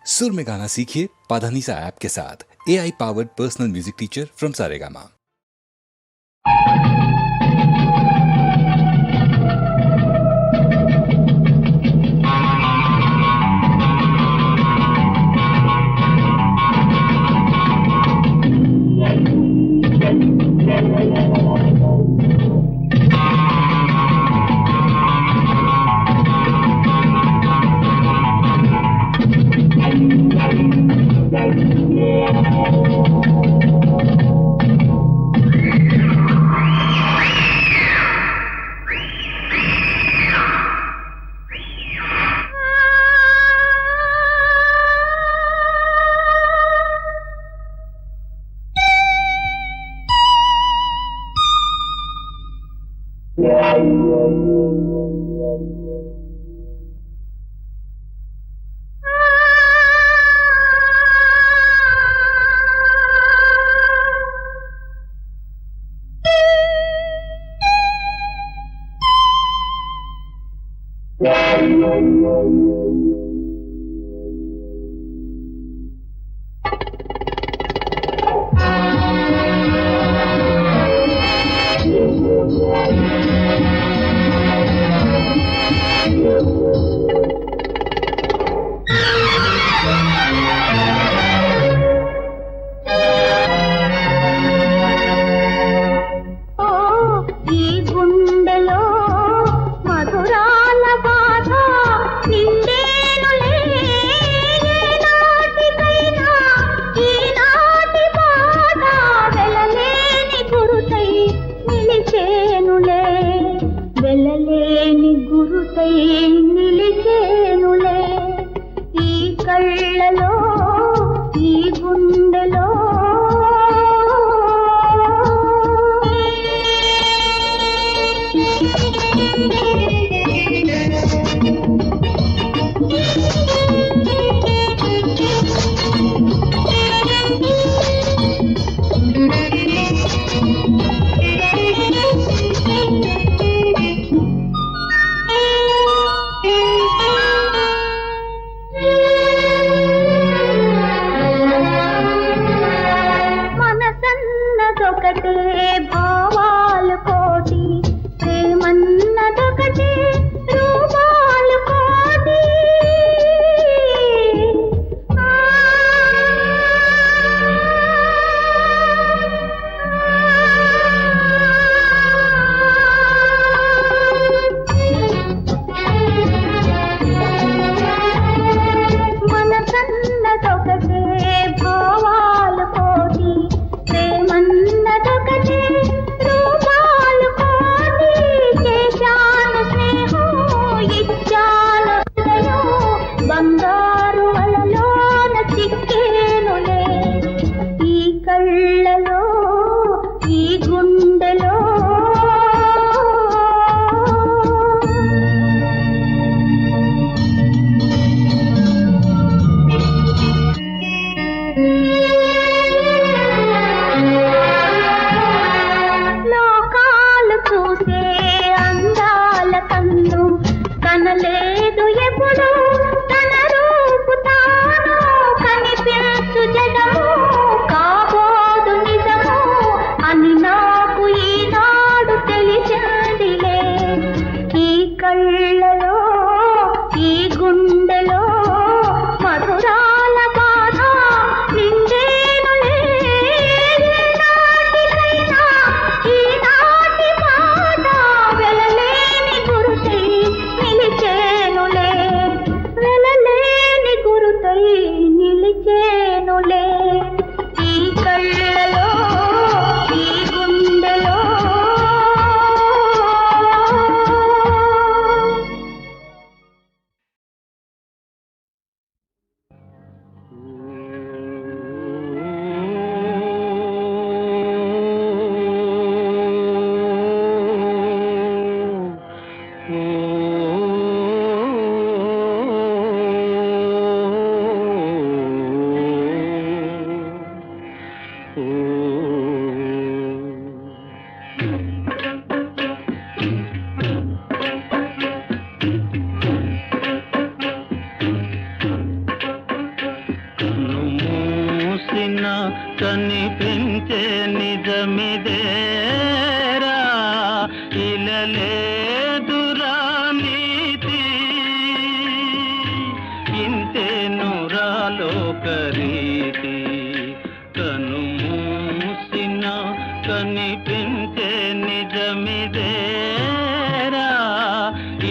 सुर में गाना सीखिए पाधानीसा ऐप के साथ। AI powered personal music teacher from Saregama. కనిపించే నిజమిదేరా ఇలలేదురా నీతి ఇంతే నురాలోకరీతి కనుమూసిన కనిపించే నిజమిదేరా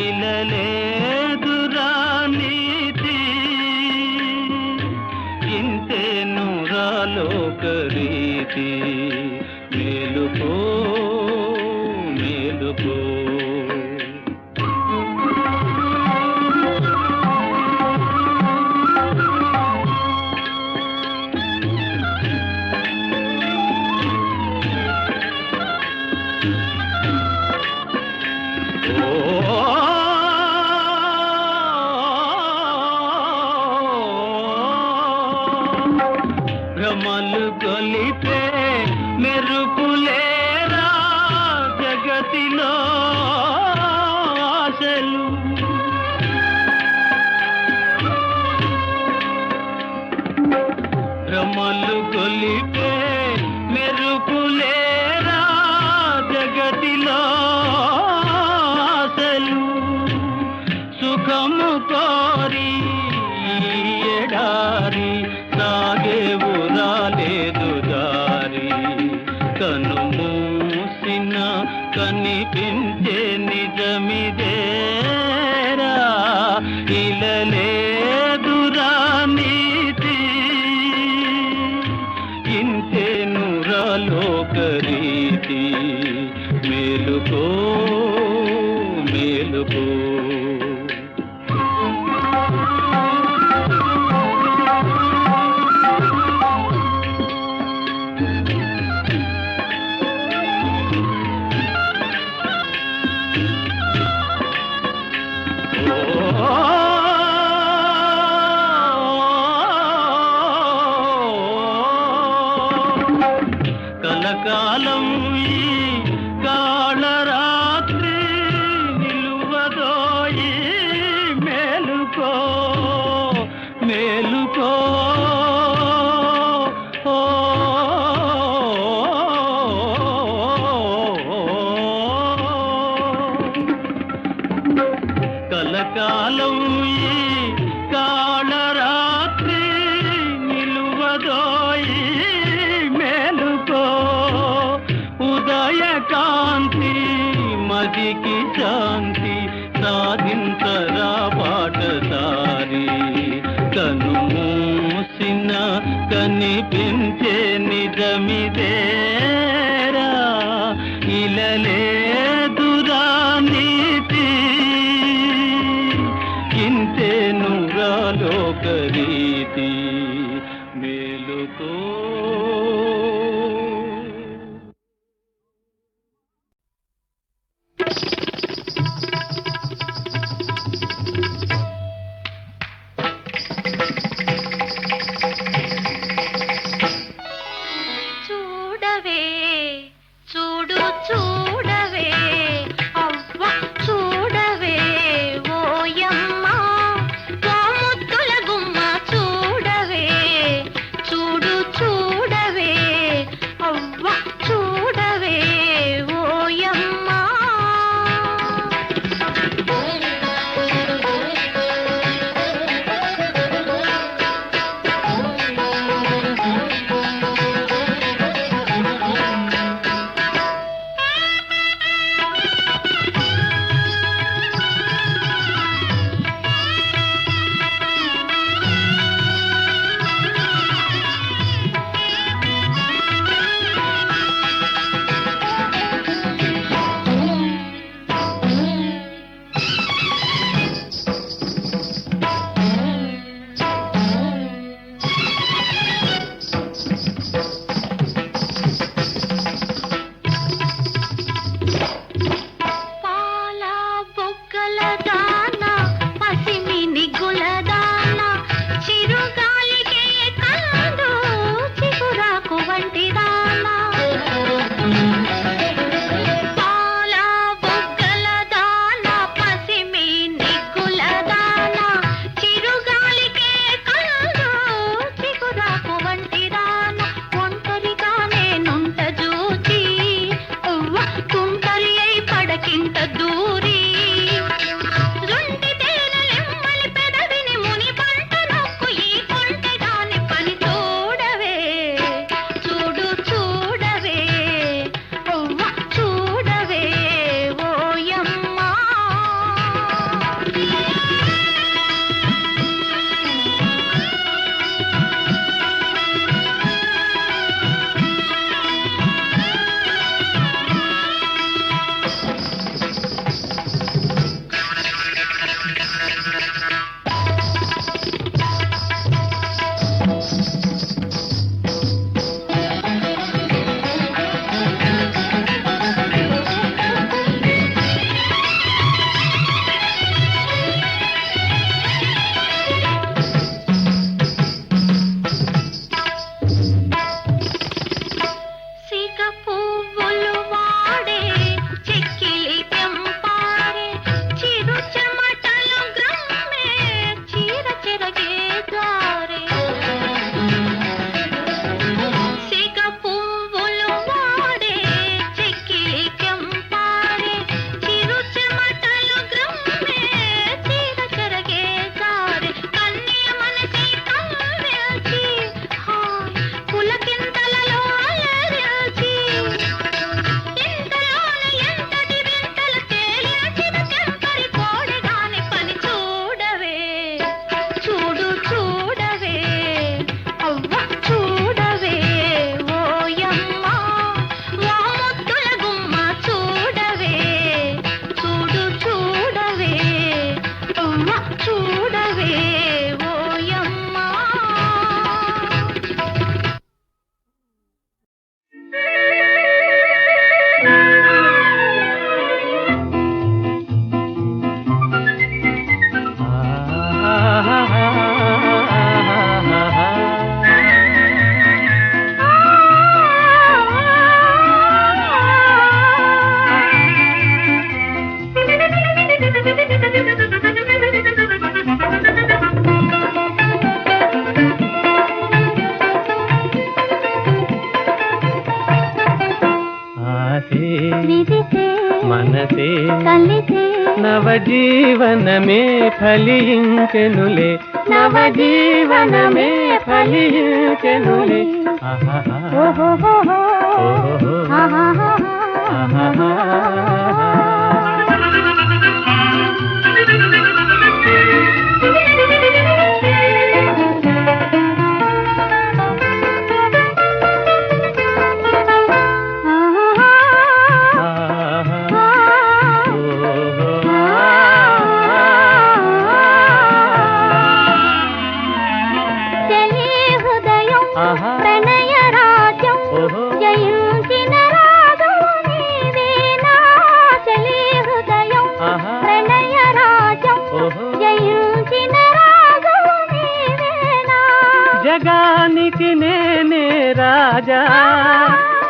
ఇలలేదురా నీతి ఇంతే నురాలోకరీతి మేలుకో మేలుకో భ్రమలు గొలిపే మెరుపులేరా జగతిలో ఆశలు భ్రమలు గొలిపే మెరుపులేరా జగతిలో ఆశలు సుఖము కోరి ఎడారి సాగేవు రాలేదు దారి కనుమూసిన కనిపించే నిజమిదేరా ఇలలేదురా నీతి ఇంతే నురాలోకరీతి మేలుకో మేలుకో కలకాలం ఈ కాళరాత్రి నిలువదోయి మేలుకో మేలుకో కలకాలం ఈ కాళరాత్రి నిలువదోయి మేలుకో ఉదయకాంతి మదికి శాంతి సాధించరా బాటసారి కనుమూసిన కనిపించే నిజమిదేరా ఇలలేదురా నీతి ఇంతే నురాలోకరీతి మేలుకో చూడవే చూడు చూడవే అవ్వ చూడవే ఓయమ్మ ముద్దుల గుమ్మ చూడవే చూడు చూడవే మనసే కలిసే నవజీవనమే ఫలించెనులే నవజీవనమే ఫలించెనులే ఓహోహోహో. ఆహాహాహా. చలి హృదయం ప్రణయ రాజ్యం జయించిన రాగం నీవేనా. చలి హృదయం ప్రణయ రాజ్యం జయించిన రాగం నీవేనా. జగానికి నేనే రాజా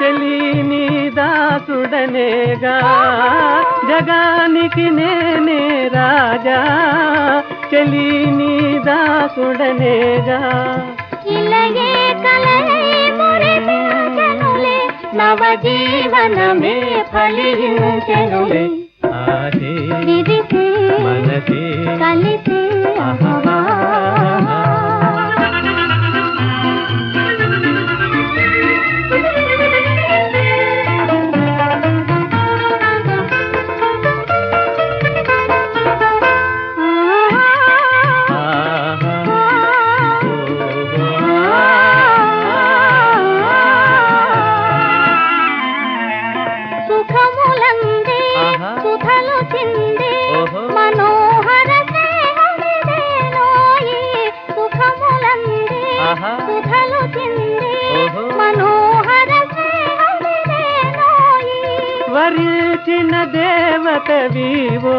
చెలి నీ దాసుడనేగా జగానికి నేనే రాజా చెలి నీ దాసుడనేగా ఇలాగే కలలై మురిపించెనులే నవజీవనమే ఫలించెనులే. ఆశే విరిసే మనసే కలిసే సుఖములందే సుధలు చిందే మనోహర స్నేహమిదేనోయి. సుఖములందే సుధలు చిందే మనోహర స్నేహమిదేనోయి. వరించిన దేవత వివో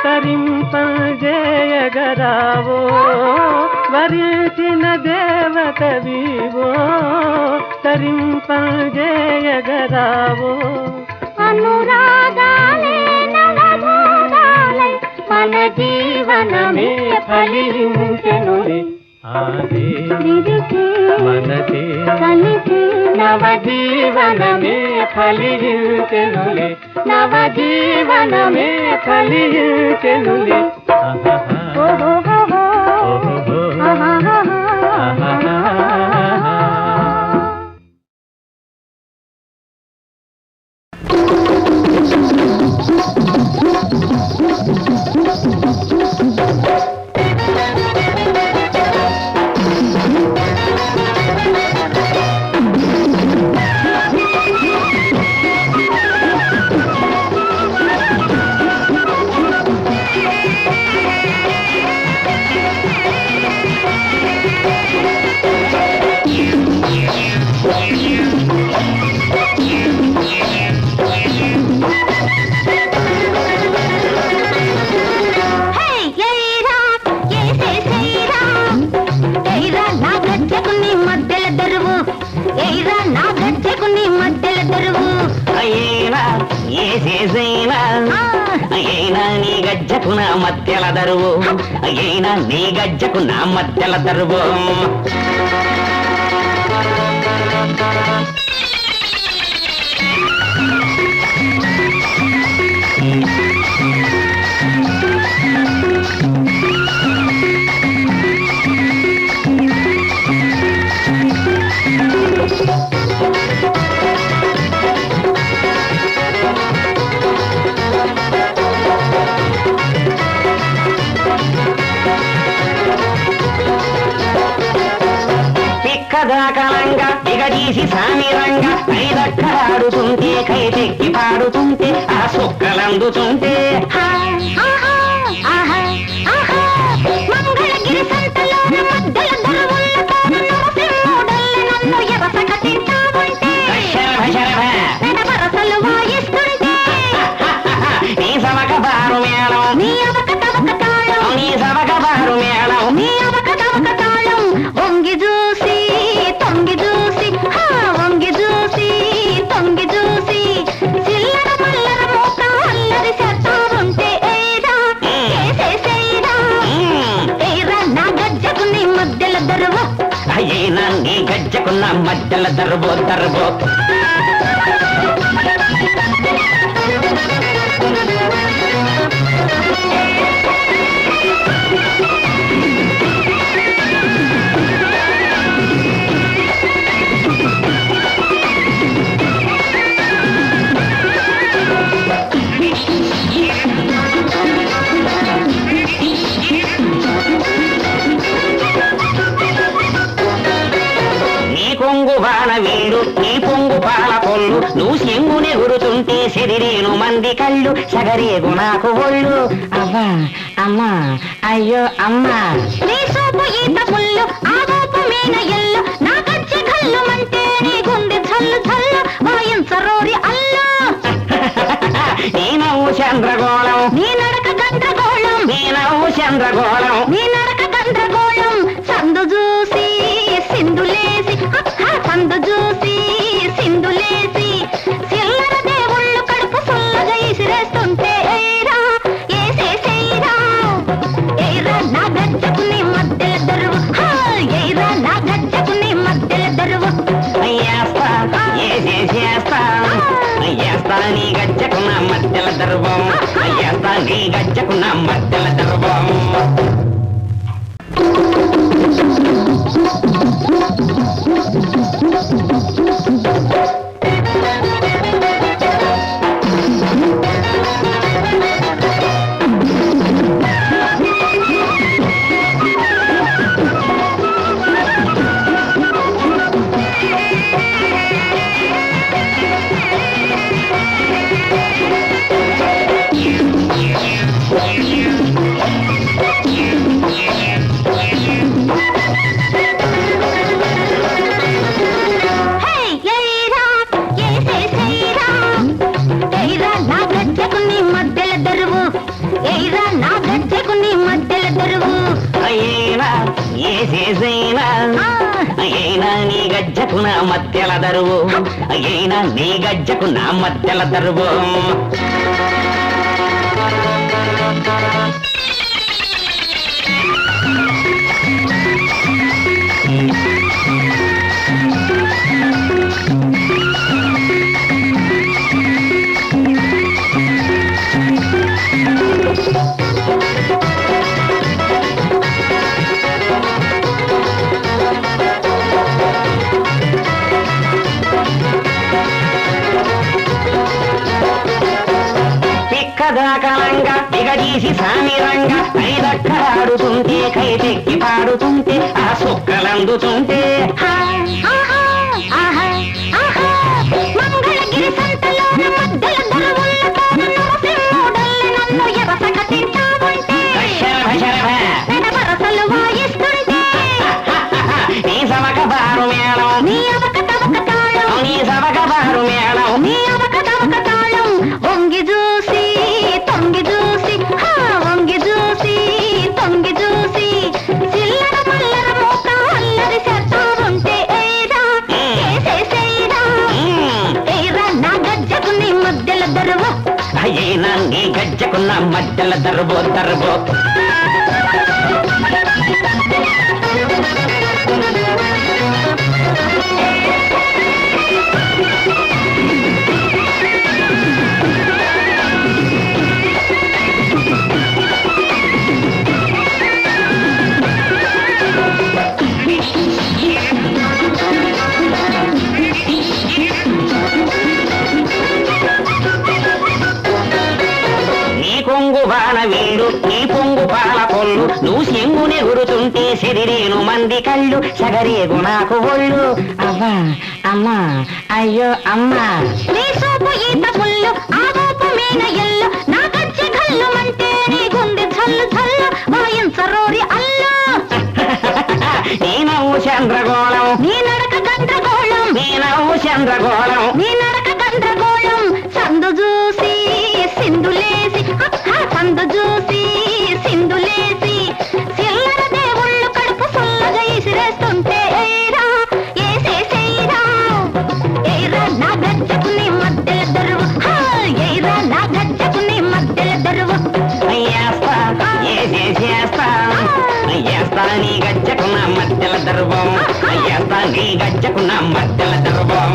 తరింపజేయగరావో వరించిన దేవత వివో తరింపజేయగరావో అనురాగాలే నవభోగాలై మన జీవనమే ఫలించెనులే. ఆదే విరిసే మనసే కలిసే నవజీవనమే ఫలించెనులే నవజీవనమే ఫలించెనులే ఓహోహోహో. ఆహాహాహా. నీ గజ్జకు నా మధ్యల దరువు అయినా నీ గజ్జకు నా మధ్యల దరువు కళంగా దిగదీసి సామిరంగా ఐదక్కడాడుతుంటే కైతెక్కి పాడుతుంటే ఆ సుక్కలందుతుంటే మంగళగిరి సంతలోన మధ్యల దరువులతో నరసింహుడల్ల నన్ను ఎరసక తింటావుంటే పెదవరసలు వాయిస్తుంటే నీ సవక బారు మేళం నీ అవక తవక తాళం నీ సవక బారు మేళం నీ అవక తవక తాళం వంగి చూసి తొంగి చూసి వంగి చూసి తొంగి చూసి చిల్లర మల్లర మోక అల్లరి చేస్తావుంటే ఏరా ఏసేసేరా ఏరా నా గజ్జకు నీ మధ్యల దరువు అయినా నీ గజ్జకు నా మధ్యల దరువు దరువు బాణ వీడు నీ పొంగు పాల పొల్లు నువ్వు సెంగుని గురుతుంటే శరీరేను మంది కళ్ళు సగరేగు నాకు ఒళ్ళు అవ్వా అమ్మా అయ్యో అమ్మా నీ సోపు ఈత పుల్లు ఆ రూపు మీన ఎల్లు నా గజ్జె కళ్ళు మంటే నీ గుండె చల్లు చల్లు వాయించరోరి అల్లు నీ నవ్వు చంద్రగోళం నీ నడక గండ్రగోళం నీ నవ్వు చంద్రగోళం నీ నడక గండ్రగోళం సందు చూసి సింధులేసి సందు చూసి సింధులేసి చిల్లర దేవుళ్ళు కడుపు సొల్లగా ఇసిరేస్తుంటే ఏరా ఏసేసేరా ఏరా నా గజ్జకు నీ మధ్యల దరువు ఏరా నా గజ్జకు నీ మధ్యల దరువు చేస్తా నీ గజ్జకు నా మధ్యల దర్వం చేస్తా నీ గజ్జకు నా మధ్యల దర్వం అయినా నీ గజ్జకు నా మధ్యల దరువు అయినా నీ గజ్జకు నా మధ్యల దరువు దాకలంగా దిగదీసి సామిరంగా ఐదక్కలాడుతుంటే కైతెక్కి పాడుతుంటే ఆ సుక్కలందుతుంటే మంగళగిరి సంతలో మధ్యల దరువులతో నన్ను ఎరసక తింటావుంటే వరసలు వాయిస్తుంటే నీ సవక బారు మేళం నీ అవక తవక తాళం నీ సవక బారు మేళం నీ అవక తవక తాళం వంగి చూసి తొంగి చూసి వంగి చూసి తొంగి చూసి చిల్లర మల్లర మోక అల్లరి చేస్తావుంటే ఏరా ఏసేసేరా ఏరా నా గజ్జకు నీ మధ్యల దరువు అయినా నీ గజ్జకు నా మధ్యల దరువు దరువు కొంగు బాణ వీడు నీ పొంగు పాల పొల్లు నువ్వు సెంగుని గురుతుంటే శరీరేను మంది కళ్ళు సగరేగు నాకు ఒళ్ళు అవ్వా అమ్మా అయ్యో అమ్మా నీ సోపు ఈత పుల్లు ఆ రూపు మీన ఎల్లు నా గజ్జె కళ్ళు మంటే నీ గుండె చల్లు చల్లు వాయించరోరి అల్లు నీ నవ్వు చంద్రగోళం నీ నడక గండ్రగోళం నీ నవ్వు చంద్రగోళం నీ నడక గండ్రగోళం సందు చూసి సింధులేసి సందు చూసి సింధులేసి చిల్లర దేవుళ్ళు కడుపు సొల్లగా ఇసిరేస్తుంటే ఏరా ఏసేసేరా ఏరా నా గజ్జకు నీ మధ్యల దరువు ఏరా నా గజ్జకు నీ మధ్యల దరువు చేస్తా నీ గజ్జకు నా మధ్యల దర్వం చేస్తా నీ గజ్జకు నా మధ్యల దర్వం